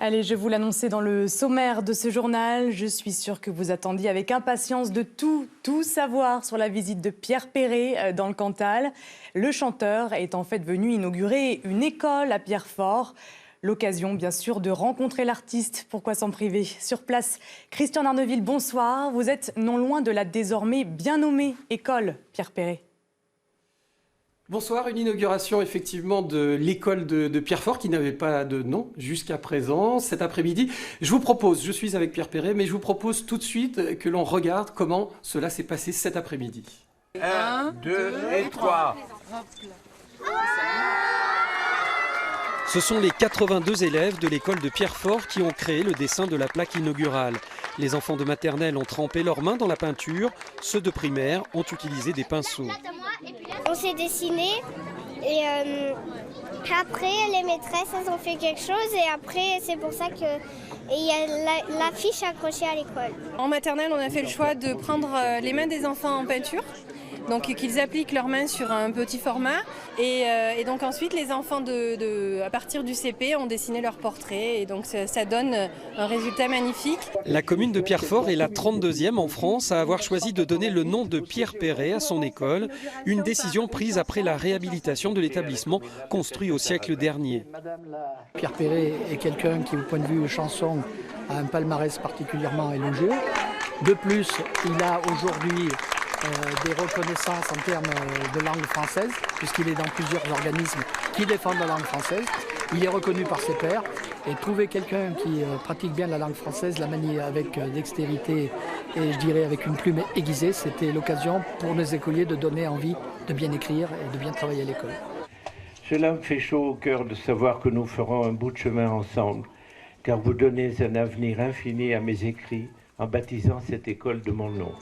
Allez, je vous l'annonçais dans le sommaire de ce journal. Je suis sûre que vous attendiez avec impatience de tout savoir sur la visite de Pierre Perret dans le Cantal. Le chanteur est en fait venu inaugurer une école à Pierrefort. L'occasion, bien sûr, de rencontrer l'artiste. Pourquoi s'en priver? Sur place, Christian Arneville, bonsoir. Vous êtes non loin de la désormais bien nommée école Pierre Perret. Bonsoir, une inauguration effectivement de l'école de Pierrefort qui n'avait pas de nom jusqu'à présent. Cet après-midi, je suis avec Pierre Perret, mais je vous propose tout de suite que l'on regarde comment cela s'est passé cet après-midi. 1, 2 et 3. Ce sont les 82 élèves de l'école de Pierrefort qui ont créé le dessin de la plaque inaugurale. Les enfants de maternelle ont trempé leurs mains dans la peinture. Ceux de primaire ont utilisé des pinceaux. On s'est dessiné et après les maîtresses elles ont fait quelque chose et après c'est pour ça qu'il y a l'affiche accrochée à l'école. En maternelle, on a fait le choix de prendre les mains des enfants en peinture. Donc qu'ils appliquent leurs mains sur un petit format et donc ensuite les enfants à partir du CP ont dessiné leur portrait et donc ça donne un résultat magnifique. La commune de Pierrefort est la 32e en France à avoir choisi de donner le nom de Pierre Perret à son école, une décision prise après la réhabilitation de l'établissement construit au siècle dernier. Pierre Perret est quelqu'un qui, au point de vue chanson, a un palmarès particulièrement élogieux. De plus, il a aujourd'hui des reconnaissances en termes de langue française, puisqu'il est dans plusieurs organismes qui défendent la langue française. Il est reconnu par ses pairs et trouver quelqu'un qui pratique bien la langue française, la manie avec dextérité et je dirais avec une plume aiguisée, c'était l'occasion pour nos écoliers de donner envie de bien écrire et de bien travailler à l'école. Cela me fait chaud au cœur de savoir que nous ferons un bout de chemin ensemble, car vous donnez un avenir infini à mes écrits en baptisant cette école de mon nom.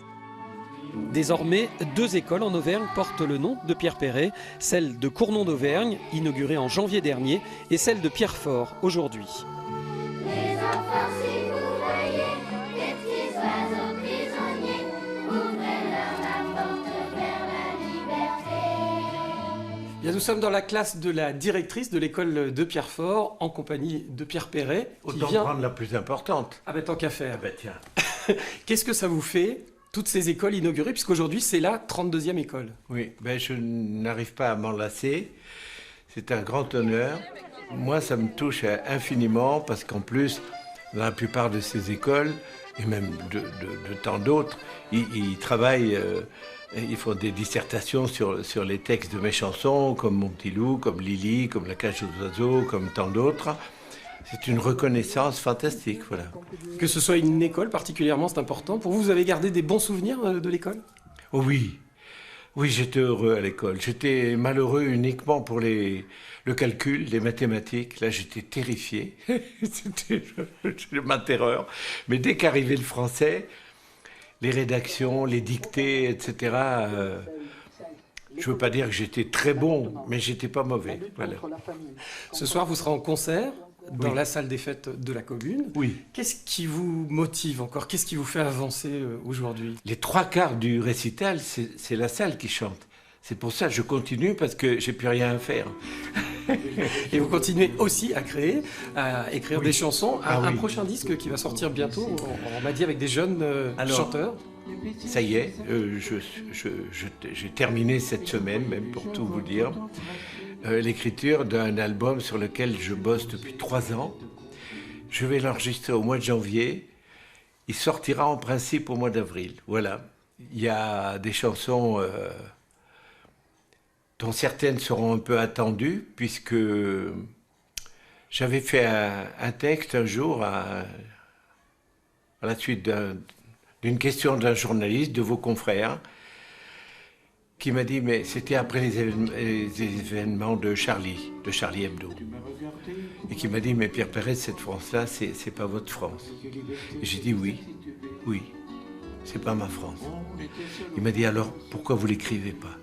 Désormais, 2 écoles en Auvergne portent le nom de Pierre Perret, celle de Cournon d'Auvergne, inaugurée en janvier dernier, et celle de Pierrefort, aujourd'hui. Les enfants, si vous voyez des petits oiseaux prisonniers, ouvrez-leur la porte vers la liberté. Bien, nous sommes dans la classe de la directrice de l'école de Pierrefort, en compagnie de Pierre Perret. Autant prendre la plus importante. Ah ben tant qu'à faire. Ah ben tiens. Qu'est-ce que ça vous fait, toutes ces écoles inaugurées, puisqu'aujourd'hui c'est la 32e école? Oui, ben je n'arrive pas à m'en lasser. C'est un grand honneur. Moi, ça me touche infiniment parce qu'en plus, dans la plupart de ces écoles, et même de tant d'autres, ils travaillent, ils font des dissertations sur les textes de mes chansons, comme Mon Petit Loup, comme Lily, comme La Cage aux oiseaux, comme tant d'autres. C'est une reconnaissance fantastique, voilà. Que ce soit une école particulièrement, c'est important. Pour vous, vous avez gardé des bons souvenirs de l'école? Oh oui, oui, j'étais heureux à l'école. J'étais malheureux uniquement pour le calcul, les mathématiques. Là, j'étais terrifié. C'était ma terreur. Mais dès qu'arrivait le français, les rédactions, les dictées, etc., je ne veux pas dire que j'étais très bon, mais j'étais pas mauvais. Voilà. Ce soir, vous serez en concert dans la salle des fêtes de la commune. Oui. Qu'est-ce qui vous motive encore? Qu'est-ce qui vous fait avancer aujourd'hui? Les 3/4 du récital, c'est la salle qui chante. C'est pour ça que je continue, parce que j'ai plus rien à faire. Et vous continuez aussi à créer, à écrire des chansons. Un prochain disque qui va sortir bientôt, on m'a dit, avec des jeunes chanteurs. Ça y est, j'ai terminé cette semaine, même pour tout vous dire, l'écriture d'un album sur lequel je bosse depuis 3 ans. Je vais l'enregistrer au mois de janvier. Il sortira en principe au mois d'avril. Voilà. Il y a des chansons dont certaines seront un peu attendues, puisque j'avais fait un texte un jour à la suite d'une question d'un journaliste, de vos confrères, qui m'a dit, mais c'était après les événements de Charlie Hebdo. Et qui m'a dit, mais Pierre Perret, cette France-là, c'est pas votre France. Et j'ai dit, oui, c'est pas ma France. Il m'a dit, alors, pourquoi vous l'écrivez pas?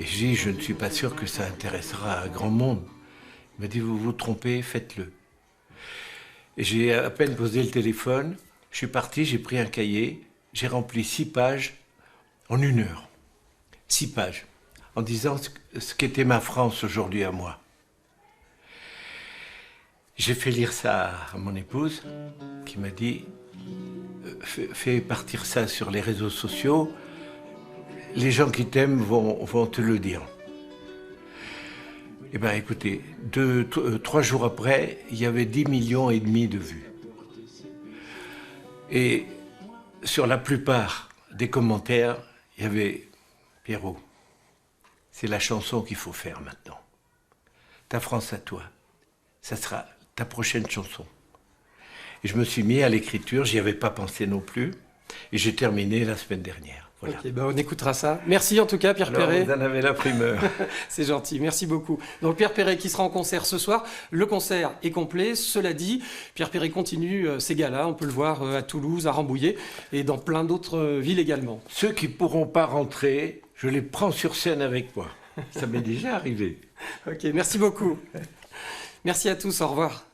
Et j'ai dit, je ne suis pas sûr que ça intéressera un grand monde. Il m'a dit, vous vous trompez, faites-le. Et j'ai à peine posé le téléphone, je suis parti, j'ai pris un cahier, j'ai rempli 6 pages en 1 heure. 6 pages, en disant ce qu'était ma France aujourd'hui à moi. J'ai fait lire ça à mon épouse, qui m'a dit fais partir ça sur les réseaux sociaux, les gens qui t'aiment vont te le dire. Eh bien, écoutez, 3 jours après, il y avait 10,5 millions de vues. Et sur la plupart des commentaires, il y avait « Pierrot, c'est la chanson qu'il faut faire maintenant. Ta France à toi, ça sera ta prochaine chanson. » Et je me suis mis à l'écriture, j'y avais pas pensé non plus, et j'ai terminé la semaine dernière. Voilà. Ok, on écoutera ça. Merci en tout cas, Pierre Perret. Vous en avez la primeur. C'est gentil, merci beaucoup. Donc Pierre Perret qui sera en concert ce soir. Le concert est complet. Cela dit, Pierre Perret continue ses galas. On peut le voir à Toulouse, à Rambouillet et dans plein d'autres villes également. Ceux qui ne pourront pas rentrer, je les prends sur scène avec moi. Ça m'est déjà arrivé. Ok, merci beaucoup. Merci à tous, au revoir.